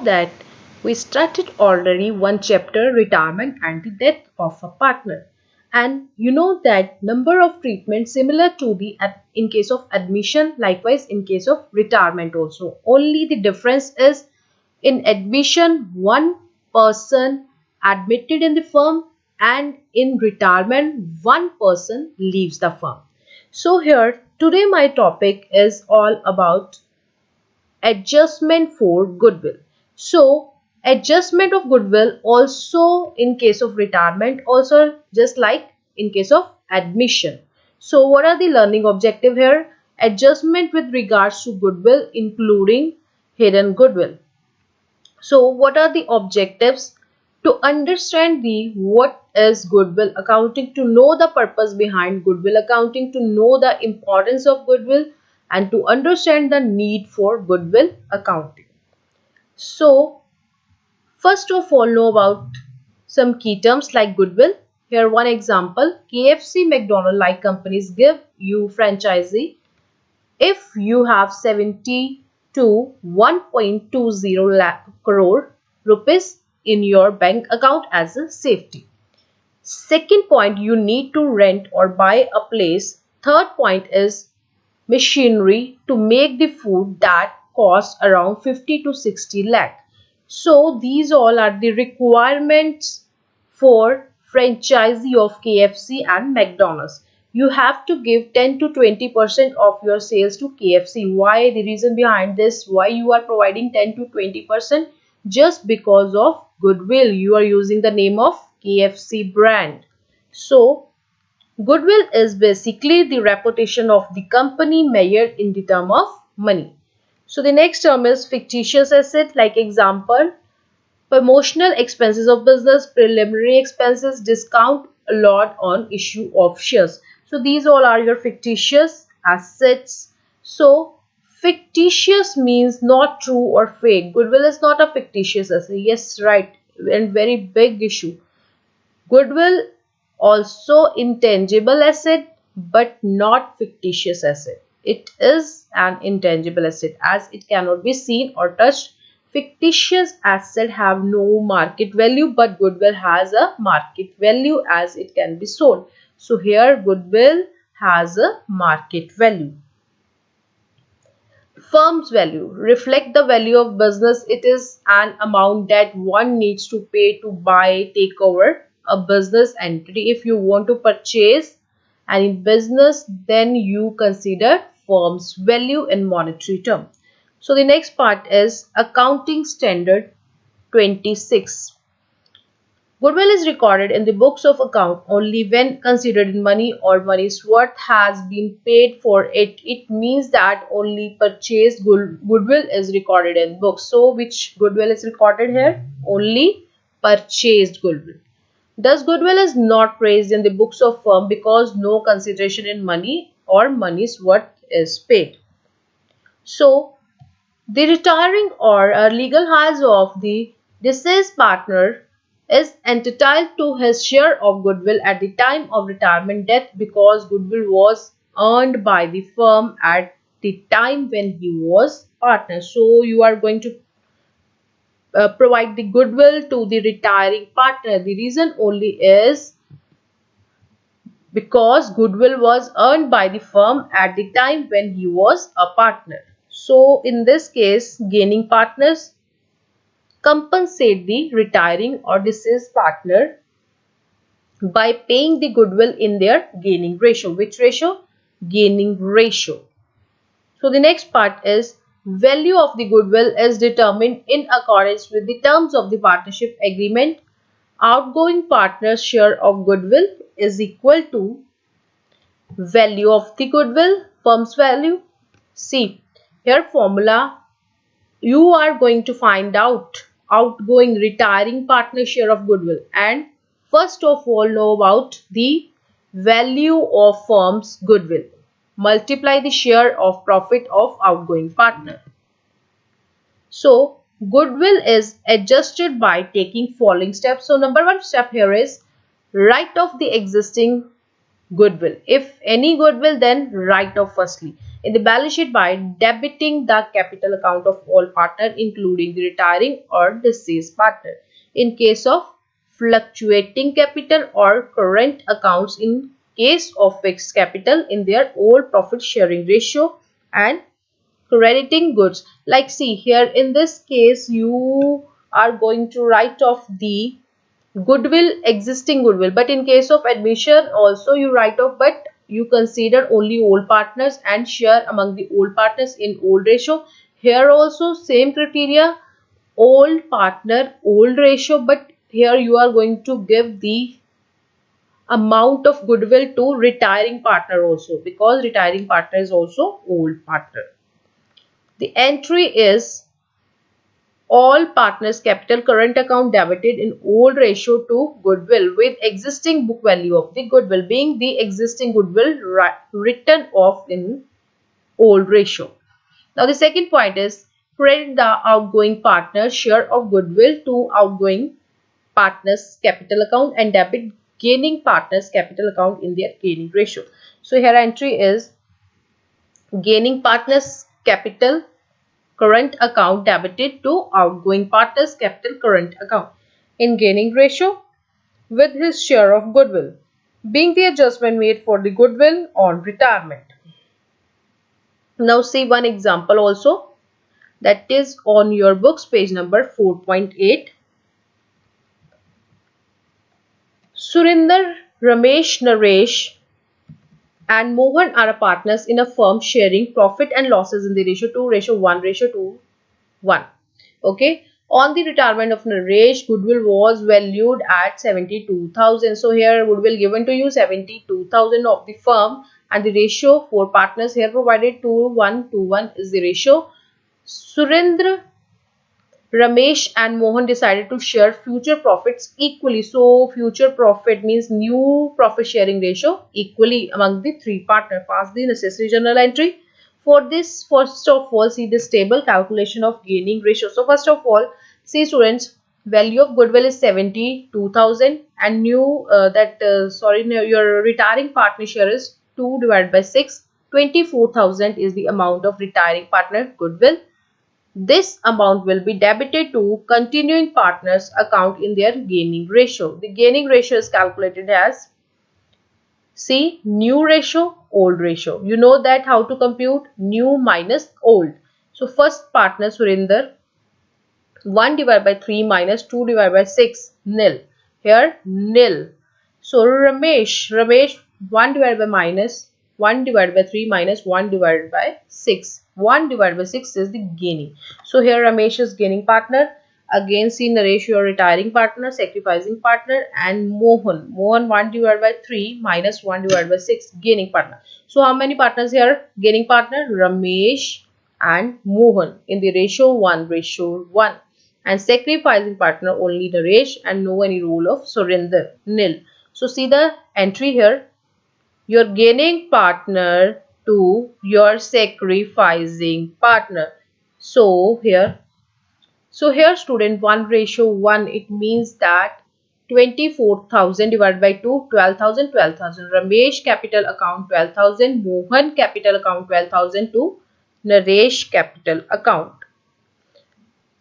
that we started already one chapter, retirement and the death of a partner. And you know that number of treatments similar to the in case of admission, likewise in case of retirement also. Only the difference is in admission, one person admitted in the firm, and in retirement, one person leaves the firm. So here today my topic is all about adjustment for goodwill. So adjustment of goodwill also in case of retirement, also just like in case of admission. So what are the learning objective here? Adjustment with regards to goodwill including hidden goodwill. So what are the objectives? To understand the what is goodwill accounting, to know the purpose behind goodwill accounting, to know the importance of goodwill, and to understand the need for goodwill accounting. So first of all, know about some key terms like goodwill. Here one example, KFC, McDonald like companies give you franchisee if you have 70 to 1.20 lakh crore rupees in your bank account as a safety. Second point, you need to rent or buy a place. Third point is machinery to make the food that costs around 50 to 60 lakh. So these all are the requirements for franchisee of KFC and McDonald's. You have to give 10 to 20% of your sales to KFC. Why? The reason behind this, why you are providing 10 to 20%? Just because of goodwill. You are using the name of KFC brand. So goodwill is basically the reputation of the company measured in the term of money. So the next term is fictitious asset, like example, promotional expenses of business, preliminary expenses, discount a lot on issue of shares. So these all are your fictitious assets. So fictitious means not true or fake. Goodwill is not a fictitious asset. Yes, right. And very big issue. Goodwill also intangible asset but not fictitious asset. It is an intangible asset as it cannot be seen or touched. Fictitious asset have no market value, but goodwill has a market value as it can be sold. So here goodwill has a market value. Firm's value reflect the value of business. It is an amount that one needs to pay to buy, take over a business entity. If you want to purchase any business, then you consider firm's value in monetary term. So the next part is accounting standard 26. Goodwill is recorded in the books of account only when considered in money or money's worth has been paid for it. It means that only purchased goodwill is recorded in books. So which goodwill is recorded here? Only purchased goodwill. Thus goodwill is not praised in the books of firm because no consideration in money or money's worth is paid. So the retiring or legal heirs of the deceased partner is entitled to his share of goodwill at the time of retirement death because goodwill was earned by the firm at the time when he was partner. So you are going to provide the goodwill to the retiring partner. The reason only is because goodwill was earned by the firm at the time when he was a partner. So in this case, gaining partners compensate the retiring or deceased partner by paying the goodwill in their gaining ratio. Which ratio? Gaining ratio. So the next part is value of the goodwill is determined in accordance with the terms of the partnership agreement. Outgoing partner's share of goodwill is equal to value of the goodwill, firm's value. See, here formula, you are going to find out outgoing retiring partner share of goodwill, and first of all know about the value of firm's goodwill. Multiply the share of profit of outgoing partner. So goodwill is adjusted by taking following steps. So number one step here is write off the existing goodwill. If any goodwill, then write off firstly. in the balance sheet by debiting the capital account of all partners, including the retiring or deceased partner. In case of fluctuating capital or current accounts, in case of fixed capital, in their old profit sharing ratio, and crediting goods. Like see here in this case, you are going to write off the goodwill, existing goodwill, but in case of admission also you write off, but you consider only old partners and share among the old partners in old ratio. Here also same criteria, old partner old ratio, but here you are going to give the amount of goodwill to retiring partner also, because retiring partner is also old partner. The entry is all partners capital current account debited in old ratio to goodwill with existing book value of the goodwill being the existing goodwill written off in old ratio. Now the second point is credit the outgoing partner share of goodwill to outgoing partners capital account and debit gaining partners capital account in their gaining ratio. So here entry is gaining partners capital current account debited to outgoing partners capital current account in gaining ratio with his share of goodwill being the adjustment made for the goodwill on retirement. Now see one example also, that is on your books page number 4.8. Surinder, Ramesh, Naresh and Mohan are partners in a firm sharing profit and losses in the ratio 2 ratio 1 ratio 2 1. Okay. On the retirement of Naresh, goodwill was valued at 72,000. So here goodwill given to you 72,000 of the firm, and the ratio for partners here provided 2:1 to 1 is the ratio. Surendra, Ramesh and Mohan decided to share future profits equally. So future profit means new profit sharing ratio equally among the three partners. Pass the necessary journal entry. For this, first of all, see this table calculation of gaining ratio. So first of all, see students, value of goodwill is 72,000 and new your retiring partner share is 2 divided by 6. 24,000 is the amount of retiring partner goodwill. This amount will be debited to continuing partners account in their gaining ratio. The gaining ratio is calculated as see new ratio, old ratio. You know that how to compute new minus old. So first partner Surinder 1 divided by 3 minus 2 divided by 6 nil. Here nil. So Ramesh 1 divided by minus 1 divided by 3 minus 1 divided by 6. 1 divided by 6 is the gaining. So here Ramesh is gaining partner. Again see Naresh your retiring partner, sacrificing partner, and Mohan 1 divided by 3 minus 1 divided by 6 gaining partner. So how many partners here? Gaining partner Ramesh and Mohan in the ratio 1 ratio 1, and sacrificing partner only Naresh and no any role of Surinder nil. So see the entry here, your gaining partner to your sacrificing partner. So here student 1 ratio 1, it means that 24,000 divided by 2 12,000 12,000. Ramesh capital account 12,000, Mohan capital account 12,000 to Naresh capital account.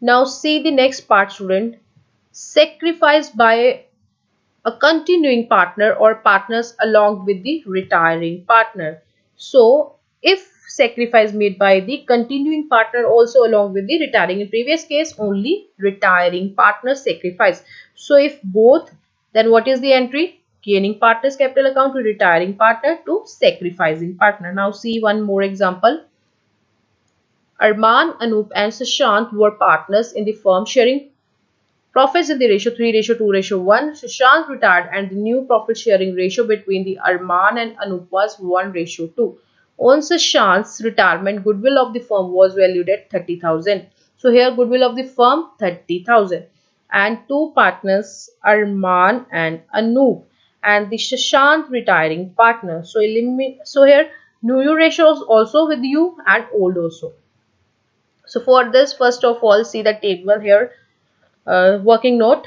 Now see the next part student, sacrifice by a continuing partner or partners along with the retiring partner. So if sacrifice made by the continuing partner also along with the retiring, in previous case only retiring partner sacrifice. So if both, then what is the entry? Gaining partners capital account to retiring partner to sacrificing partner. Now see one more example. Arman, Anup and Sushant were partners in the firm sharing profits in the ratio 3 ratio 2 ratio 1. Sushant retired and the new profit sharing ratio between the Arman and Anup was 1 ratio 2. On Sushant's retirement, goodwill of the firm was valued at 30,000. So here goodwill of the firm 30,000 and two partners Arman and Anup and the Sushant retiring partner. So here new ratio is also with you and old also. So for this, first of all, see the table here. Working note,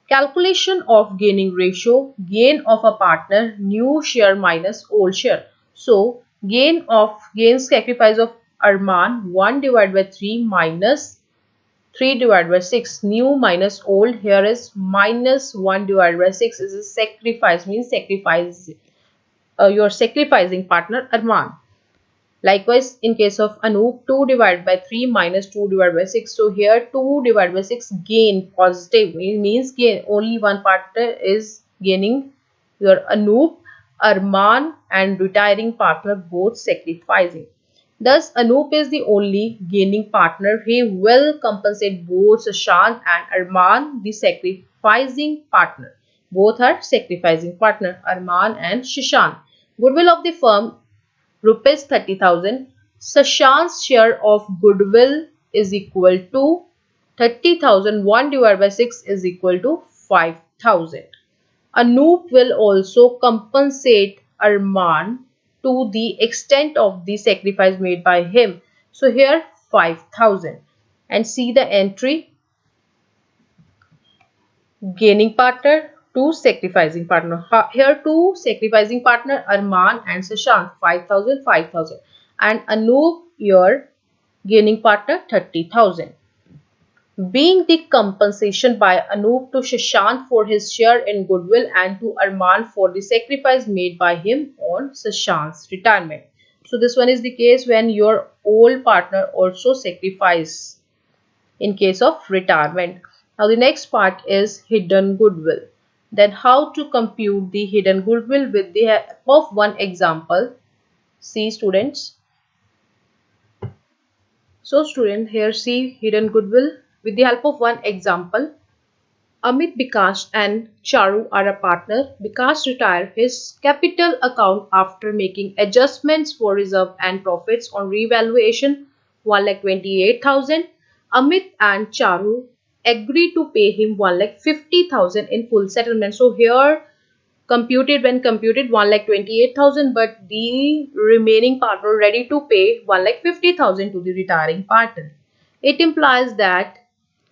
calculation of gaining ratio, gain of a partner, new share minus old share. So gain sacrifice of Arman 1 divided by 3 minus 3 divided by 6. New minus old. Here is minus 1 divided by 6 is a sacrifice, means sacrifice your sacrificing partner Arman. Likewise, in case of Anoop, 2 divided by 3 minus 2 divided by 6. So here 2 divided by 6 gain positive, means gain. Only one partner is gaining, your Anoop, Arman and retiring partner both sacrificing. Thus, Anoop is the only gaining partner. He will compensate both Shashank and Arman, the sacrificing partner. Both are sacrificing partner, Arman and Shashank. Goodwill of the firm rupees 30,000. Shashank's share of goodwill is equal to 30,000. 1 divided by 6 is equal to 5,000. Anoop will also compensate Arman to the extent of the sacrifice made by him. So here 5,000. And see the entry. Gaining partner, 2 sacrificing partner. Here 2 sacrificing partner Arman and Shashank, 5,000, 5,000. And Anoop, your gaining partner, 30,000. Being the compensation by Anoop to Shashank for his share in goodwill and to Arman for the sacrifice made by him on Shashank's retirement. So this one is the case when your old partner also sacrifice in case of retirement. Now the next part is hidden goodwill. Then how to compute the hidden goodwill with the help of one example. See students. So student, here see hidden goodwill. With the help of one example, Amit, Bikash and Charu are a partner. Bikash retired his capital account after making adjustments for reserve and profits on revaluation 1,28,000. Amit and Charu agreed to pay him 1,50,000 in full settlement. So here computed 1,28,000, but the remaining partner ready to pay 1,50,000 to the retiring partner. It implies that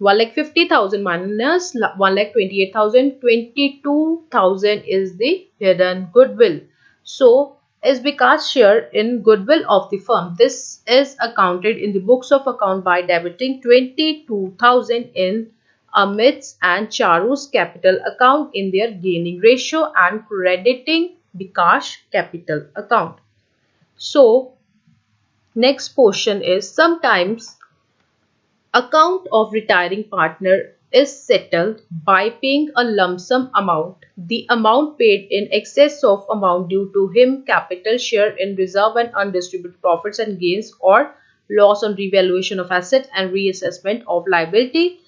1,50,000 minus 1,28,000, 22,000 is the hidden goodwill. So is Bikash share in goodwill of the firm. This is accounted in the books of account by debiting 22,000 in Amit's and Charu's capital account in their gaining ratio and crediting Bikash capital account. So next portion is sometimes account of retiring partner is settled by paying a lump sum amount. The amount paid in excess of amount due to him capital share in reserve and undistributed profits and gains or loss on revaluation of asset and reassessment of liability,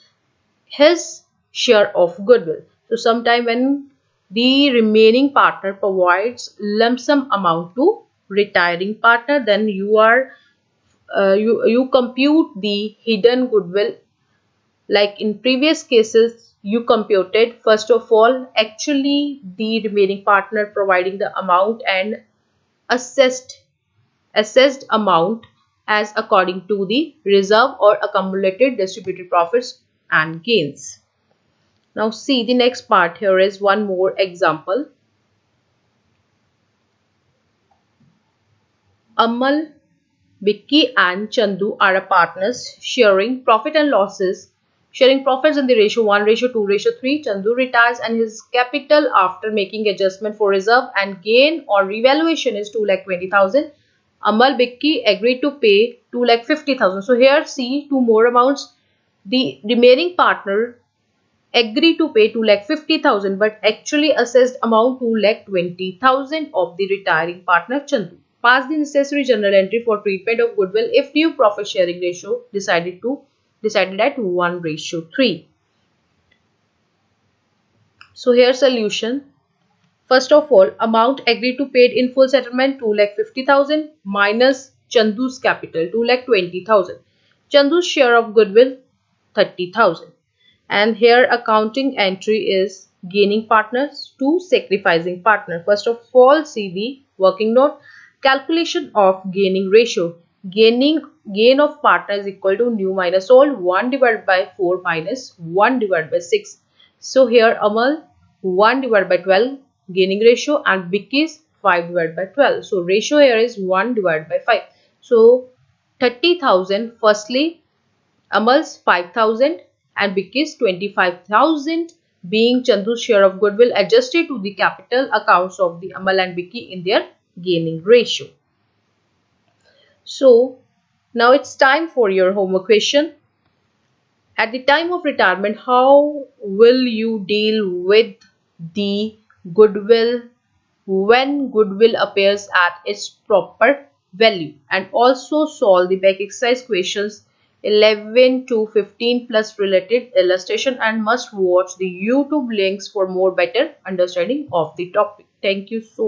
his share of goodwill. So sometime when the remaining partner provides lump sum amount to retiring partner, then you compute the hidden goodwill. Like in previous cases, you computed first of all actually the remaining partner providing the amount and assessed amount as according to the reserve or accumulated distributed profits and gains. Now see the next part. Here is one more example. Amal, Vicky and Chandu are partners sharing profits in the ratio 1:2:3. Chandu retires and his capital after making adjustment for reserve and gain or revaluation is 2,20,000. Amal, Vicky agreed to pay 2,50,000. So here see two more amounts. The remaining partner agreed to pay 2,50,000 but actually assessed amount 2,20,000 of the retiring partner Chandu. Pass the necessary journal entry for treatment of goodwill if due profit sharing ratio decided at 1:3. So here solution. First of all, amount agreed to paid in full settlement 2,50,000 minus Chandu's capital 2,20,000. Chandu's share of goodwill 30,000. And here accounting entry is gaining partners to sacrificing partner. First of all, see the working note. Calculation of gaining ratio. Gain of partner is equal to new minus old 1 divided by 4 minus 1 divided by 6. So here Amal 1 divided by 12 gaining ratio and Vicky's 5 divided by 12. So ratio here is 1 divided by 5. So 30,000 firstly, Amal's 5,000 and Vicky's 25,000 being Chandu's share of goodwill adjusted to the capital accounts of the Amal and Vicky in their gaining ratio. So now it's time for your homework question. At the time of retirement, how will you deal with the goodwill when goodwill appears at its proper value? And also solve the back exercise questions 11 to 15 plus related illustration, and must watch the YouTube links for more better understanding of the topic. Thank you so much.